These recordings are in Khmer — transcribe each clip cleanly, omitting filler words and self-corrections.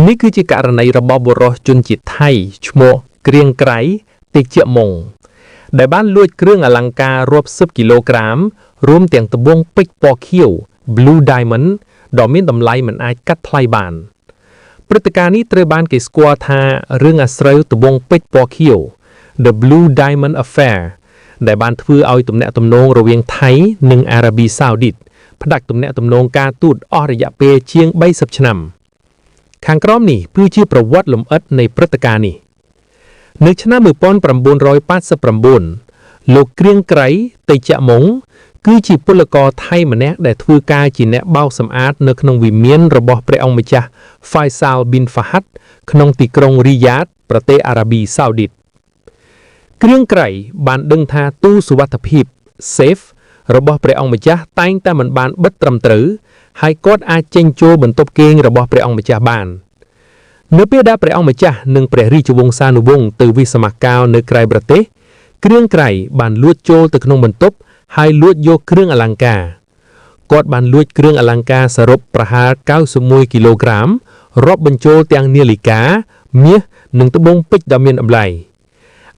នេះគឺជាករណីរបស់បុរសជនជាតិថៃឈ្មោះគ្រៀងក្រៃតិចជាមុងដែលបានលួចគ្រឿងអលង្ការរាប់សិបគីឡូក្រាមរួមទាំងត្បូងពេជ្រពណ៌ខៀវ Blue Diamond ដ៏មានតម្លៃមិនអាចកាត់ថ្លៃបានព្រឹត្តិការណ៍នេះត្រូវបានគេស្គាល់ថារឿងអាស្រូវត្បូងពេជ្រពណ៌ខៀវ The Blue Diamond Affair ដែលបានធ្វើឲ្យទំនាក់ទំនងរវាងថៃនិងអារ៉ាប៊ីសាអូឌីតផ្ដាច់ទំនាក់ទំនងការទូតអស់រយៈពេលជាង30ឆ្នាំខាងក្រោមនេះគឺជាប្រវត្តិលម្អិតនៃព្រឹត្តិការណ៍នេះនៅឆ្នាំ1989លោកគ្រៀងក្រៃតេជៈមុងគឺជាពលករថៃម្នាក់ដែលធ្វើការជាអ្នកបោកសម្អាតនៅក្នុងវិមានរបស់ព្រះអង្គម្ចាស់ Faisal bin Fahad ក្នុងទីក្រុងរីយ៉ាតប្រទេសអារ៉ាប៊ីសាអូឌីតគ្រៀងក្រៃបានដឹងថាទូសុវត្ថិភាព Safe របស់ព្រះអង្គម្ចាស់តែងតែមិនបានបិទត្រឹមត្រូវហើយគាត់អាចចេញចូលបន្ទប់គេងរបស់ព្រះអង្គម្ចាស់បាននៅពេលដែលព្រះអង្គម្ចាស់និងព្រះរាជវង្សានុវង្សទៅវិសមកាលនៅក្រៅប្រទេសគ្រៀងក្រៃបានលួចចូលទៅក្នុងបន្ទប់ហើយលួចយកគ្រឿងអលង្ការគាត់បានលួចគ្រឿងអលង្ការសរុបប្រហែល91គីឡូក្រាមរាប់បញ្ចូលទាំងនាឡិកាមាសនិងត្បូងពេជ្រដ៏មានតម្លៃ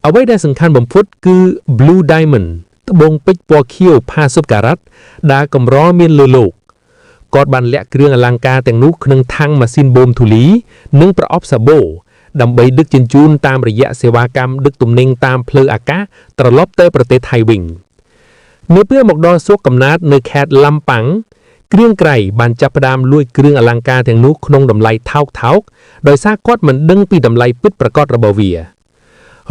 អ្វីដែលសំខាន់បំផុតគឺ Blue Diamond ត្បូងពេជ្រពណ៌ខៀវ50ការ៉ាត់ដែលកម្រមានលើโลกគាត់បានលាក់គ្រឿងអលង្ការទាំងនោះក្នុងថាំងម៉ាស៊ីនបូមធូលីនិងប្រអប់សាបូដើម្បីដឹកជញ្ជូនតាមរយៈសេវាកម្មដឹកទំនិញតាមផ្លូវអាកាសត្រឡប់ទៅប្រទេសថៃវិញនៅពេលមកដល់ស្រុកកំណើតនៅខេត្តឡាំប៉ាំងគ្រៀងក្រៃបានចាប់ផ្ដើមលួចគ្រឿងអលង្ការទាំងនោះក្នុងតម្លៃថោកដោយសារគាត់មិនដឹងពីតម្លៃពិតប្រាកដរបស់វារ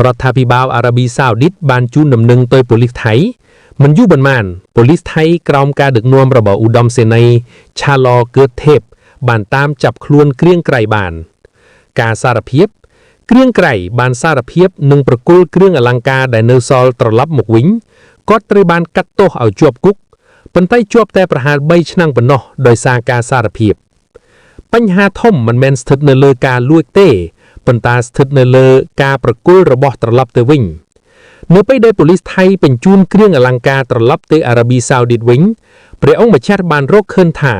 ដ្ឋាភិបាលអារ៉ាប៊ីសាអូឌីតបានជូនដំណឹងទៅប៉ូលីសថៃមិនយូរប៉ុន្មានប៉ូលីសថៃក្រោមការដឹកនាំរបស់ឧត្តមសេនីយ៍ឆាឡគឺតថេបបានតាមចាប់ខ្លួនគ្រៀងក្រៃបានការសារភាពគ្រៀងក្រៃបានសារភាពនឹងប្រគល់គ្រឿងអលង្ការដែលនៅសល់ត្រឡប់មកវិញគាត់ត្រូវបានកាត់ទោសឲ្យជាប់គុកប៉ុន្តែជាប់តែប្រហែល3ឆ្នាំប៉ុណ្ណោះដោយសារការសារភាពបញ្ហាធំមិនមែនស្ថិតនៅលើការលួចទេប៉ុន្តែស្ថិតនៅលើការប្រគល់របស់ត្រឡប់ទៅវិញនៅពេលដែលប៉ូលីសថៃបញ្ជូនគ្រឿងអលង្ការត្រឡប់ទៅអារ៉ាប៊ីសាអូឌីតវិញព្រះអង្គម្ចាស់បានរកឃើញថា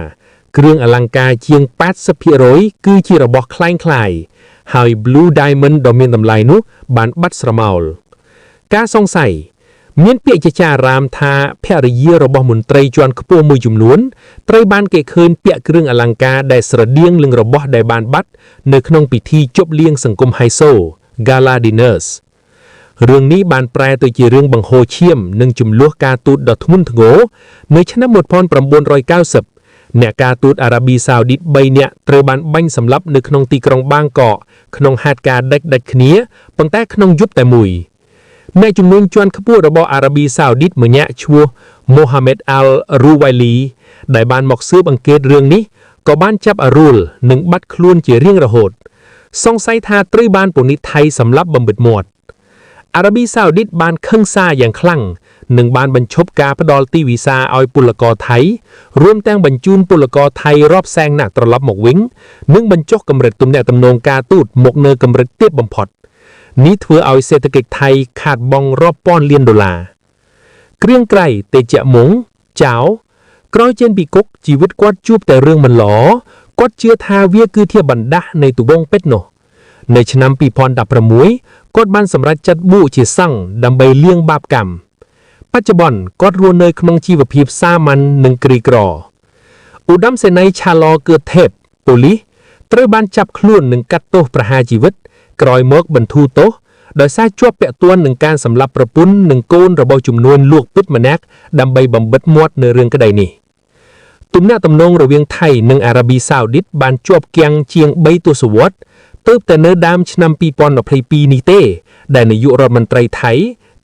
គ្រឿងអលង្ការជាង 80% គឺជារបស់คล้ายៗហើយ Blue Diamond ដ៏មានតម្លៃនោះបានបាត់ស្រមោលការសង្ស័យមានពាក្យចចារអារាមថាភរិយារបស់មន្ត្រីជាន់ខ្ពស់មួយចំនួនត្រូវបានគេឃើញពាក់គ្រឿងអលង្ការដែលស្រដៀងនឹងរបស់ដែលបានបាត់នៅក្នុងពិធីជប់លៀងសង្គមហៃសូ Gala Dinners រឿងនេះបានប្រែទៅជារឿងបង្ហូរឈាមនិងចំនួនការទូតដ៏ធ្ងន់ធ្ងរនៅឆ្នាំ1990អ្នកការទូតអារ៉ាប៊ីសាអូឌីត3នាក់ត្រូវបានបាញ់សម្លាប់នៅក្នុងទីក្រុងបាងកកក្នុងហេតុការណ៍ដាច់គ្នាប៉ុន្តែក្នុងយប់តែមួយអ្នកជំនាញជាន់ខ្ពស់របស់អារ៉ាប៊ីសាអូឌីតម្នាក់ឈ្មោះ Mohammed Al-Ruwaili ដែលបានមកស៊ើបអង្កេតរឿងនេះក៏បានចាប់អារូលនិងបាត់ខ្លួនជារៀងរហូតសង្ស័យថាត្រូវបានប៉ូលីសថៃសម្លាប់បំបិទមាត់អារ៉ាប៊ីសាអូឌីតបានខឹងសារយ៉ាងខ្លាំងនិងបានបញ្ឈប់ការផ្ដល់ទីវីសាឲ្យពលករថៃរួមទាំងបញ្ជូនពលករថៃរាប់សែននាក់ត្រឡប់មកវិញនិងបញ្ចុះកម្រិតទំនាក់ទំនងការទូតមកនៅកម្រិតទាបបំផុតនេះធ្វើឲ្យសេដ្ឋកិច្ចថៃខាតបង់រាប់ពាន់លានដុល្លារគ្រៀងក្រៃតេជៈមុងចៅក្រោយចេញពីគុកជីវិតគាត់ជួបតែរឿងមិនល្អគាត់ជឿថាវាគឺជាបណ្ដាស់នៃត្បូងពេជ្រនោះនៅឆ្នាំ2016គាត់បានសម្រេចចាត់បួសជាសង្ឃដើម្បីលាងបាបកម្មបច្ចុប្បន្នគាត់រស់នៅក្នុងជីវភាពសាមញ្ញនិងក្រីក្រឧត្តមសេនីយ៍ឆាឡគឺថេបប៉ូលីសត្រូវបានចាប់ខ្លួននិងកាត់ទោសប្រហារជីវិតក្រោយមកបន្ធូរទោសដោយសារជាប់ពាក់ព័ន្ធនឹងការសម្លាប់ប្រពន្ធនិងកូនរបស់ជំនួញលួកពិតម្នាក់ដើម្បីបំបិទមាត់នៅរឿងក្តីនេះទំនាក់ទំនងរវាងថៃនិងអារ៉ាប៊ីសាអូឌីតបានជាប់គាំងជាង3ទសវត្សរ៍ទើបតែនៅដើមឆ្នាំ2022នេះទេដែលនាយករដ្ឋមន្ត្រីថៃ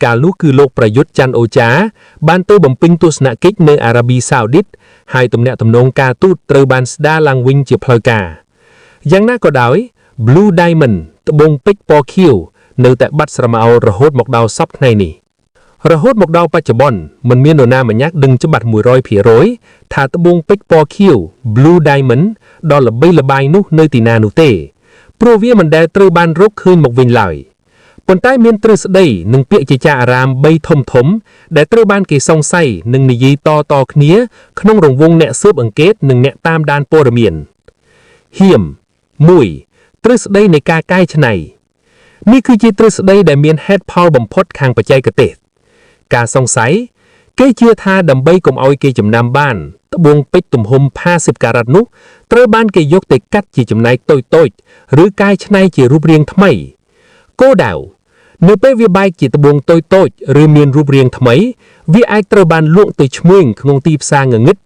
កាលនោះគឺលោកប្រយុទ្ធច័ន្ទអូចាបានទៅបំពេញទស្សនកិច្ចនៅអារ៉ាប៊ីសាអូឌីតហើយទំនាក់ទំនងការទូតត្រូវបានស្ដារឡើងវិញជាផ្លូវការយ៉ាងណាក៏ដោយ Blue Diamond ត្បូងពេជ្រពណ៌ខៀវនៅតែបាត់ស្រមោលរហូតមកដល់សព្វថ្ងៃនេះរហូតមកដល់បច្ចុប្បន្នមិនមាននរណាម្នាក់ដឹងច្បាស់ 100% ថាត្បូងពេជ្រពណ៌ខៀវ Blue Diamond ដ៏ល្បីល្បាញនោះនៅទីណានោះទេព្រោះវាមិនដែលត្រូវបានរកឃើញមកវិញឡើយប៉ុន្តែមានទ្រឹស្ដីនិងពាក្យចចារអារាម3ធំដែលត្រូវបានគេសង្ស័យនិងនិយាយតគ្នាក្នុងរង្វង់អ្នកស៊ើបអង្កេតនិងអ្នកតាមដានព័ត៌មានហ៊ាម 1. ទ្រឹស្ដីនៃការកែច្នៃនេះគឺជាទ្រឹស្ដីដែលមានហេតុផលបំផុតខាងបច្ចេកទេសការសង្ស័យគេជឿថាដើម្បីកុំឲ្យគេចំណាំបានត្បូងពេជ្រទំហំ50ការ៉ាត់នោះត្រូវបានគេយកទៅកាត់ជាចំណែកតូចៗឬកែច្នៃជារូបរាងថ្មីគោលដៅនៅពេលវាបែកជាត្បូងតូចៗឬមានរូបរាងថ្មីវាអាចត្រូវបានលក់ទៅឈ្មួញក្នុងទីផ្សារងងឹត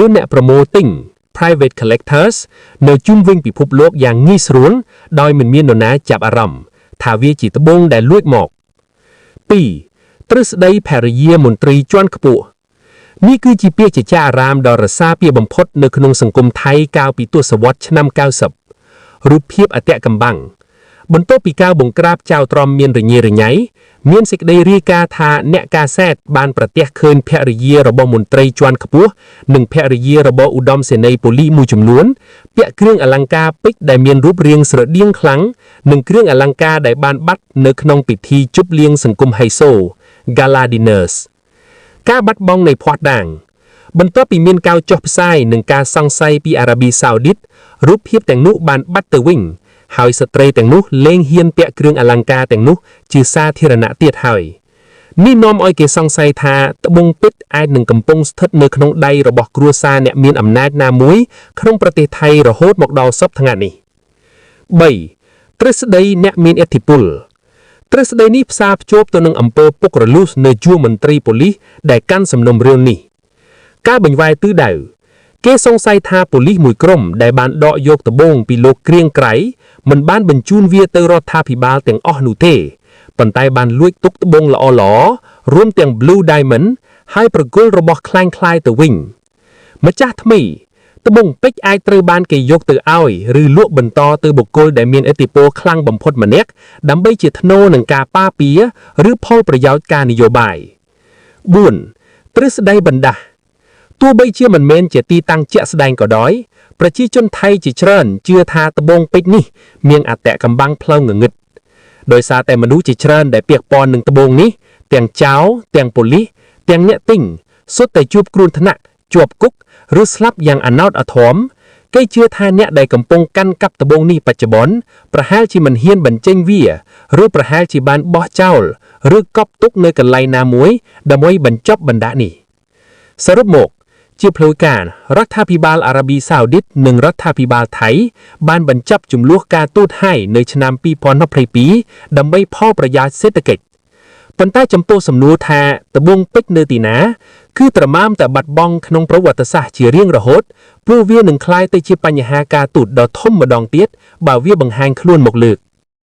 ឬអ្នកប្រមូលទិញ private collectors នៅជុំវិញពិភពលោកយ៉ាងងាយស្រួលដោយមិនមាននរណាចាប់អារម្មណ៍ថាវាជាត្បូងដែលលួចមក 2. ទ្រឹស្ដីភរិយាមន្ត្រីជាន់ខ្ពស់នេះគឺជាពាក្យចចាមអារាមដ៏រសាពាក្យបំផុតនៅក្នុងសង្គមថៃកាលពីទសវត្សរ៍ឆ្នាំ90រូបភាពអតិកំបាំងបន្ទាប់ពីការបង្ក្រាបចៅត្រមមានរញ៉េរញ៉ៃមានសេចក្តីរាយការណ៍ថាអ្នកការសែតបានប្រទះឃើញភរិយារបស់មន្ត្រីជាន់ខ្ពស់និងភរិយារបស់ឧត្តមសេនីយ៍ប៉ូលីសមួយចំនួនពាក់គ្រឿងអលង្ការពេជ្រដែលមានរូបរាងស្រដៀងខ្លាំងនិងគ្រឿងអលង្ការដែលបានបាត់នៅក្នុងពិធីជប់លៀងសង្គមហៃសូ Gala Dinners ការបាត់បង់នៃភ័ស្តុតាងបន្ទាប់ពីមានការចុះផ្សាយនិងការសង្ស័យពីអារ៉ាប៊ីសាអូឌីតរូបភាពទាំងនោះបានបាត់ទៅវិញហើយស្ត្រីទាំងនោះលែងហ៊ានពាក់គ្រឿងអលង្ការទាំងនោះជាសាធារណៈទៀតហើយនេះនាំឲ្យគេសង្ស័យថាត្បូងពេជ្រអាចនឹងកំពុងស្ថិតនៅក្នុងដៃរបស់គ្រួសារអ្នកមានអំណាចណាមួយក្នុងប្រទេសថៃរហូតមកដល់សព្វថ្ងៃនេះ 3. ទ្រឹស្ដីអ្នកមានឥទ្ធិពលទ្រឹស្ដីនេះផ្សារភ្ជាប់ទៅនឹងអំពើពុករលួសនៅជួរមន្ត្រីប៉ូលីសដែលកាន់សំណុំរឿងនេះការបញ្វែរទិសដៅគេសង្ស័យថាប៉ូលីសមួយក្រុមដែលបានដកយកត្បូងពីលោកគ្រៀងក្រៃមិនបានបញ្ជូនវាទៅរដ្ឋាភិបាលទាំងអស់នោះទេប៉ុន្តែបានលួចទុកត្បូងល្អៗរួមទាំង Blue Diamond ហើយប្រគល់របស់คล้ายៗទៅវិញម្ចាស់ថ្មីត្បូងពេជ្រអាចត្រូវបានគេយកទៅឲ្យឬលក់បន្តទៅបុគ្គលដែលមានឥទ្ធិពលខ្លាំងបំផុតម្នាក់ដើម្បីជាថ្នូរនឹងការប៉ាពារឬផលប្រយោជន៍ការនយោបាយ 4. ទ្រឹស្ដីបណ្ដាស់ទោះបីជាមិនមែនជាទីតាំងជាក់ស្ដែងក៏ដោយប្រជាជនថៃជាច្រើនជឿថាត្បូងពេជ្រនេះមានអតិកំបាំងផ្លូវងងឹតដោយសារតែមនុស្សជាច្រើនដែលពាក់ព័ន្ធនឹងត្បូងនេះទាំងចៅទាំងប៉ូលីសទាំងអ្នកទិញសុទ្ធតែជួបគ្រោះថ្នាក់ជាប់គុកឬស្លាប់យ៉ាងអណោចអធមគេជឿថាអ្នកដែលកំពុងកាន់កាប់ត្បូងនេះបច្ចុប្បន្នប្រហែលជាមិនហ៊ានបញ្ចេញវាឬប្រហែលជាបានបោះចោលឬកប់ទុកនៅកន្លែងណាមួយដើម្បីបញ្ចប់បណ្ដានេះសរុបមកជាផ្លូវការរដ្ឋាភិបាលអារ៉ាប៊ីសាអូឌីតនិងរដ្ឋាភិបាលថៃបានបញ្ចប់ចំនួនការទូតហើយនៅឆ្នាំ2022ដើម្បីផលប្រយោជន៍សេដ្ឋកិច្ចប៉ុន្តែចំពោះសំណួរថាត្បូងពេជ្រនៅទីណាគឺត្រមាមតែបាត់បង់ក្នុងប្រវត្តិសាស្ត្រជារៀងរហូតព្រោះវានឹងក្លាយទៅជាបញ្ហាការទូតដ៏ធំម្ដងទៀតបើវាបង្ហាញខ្លួនមកលើក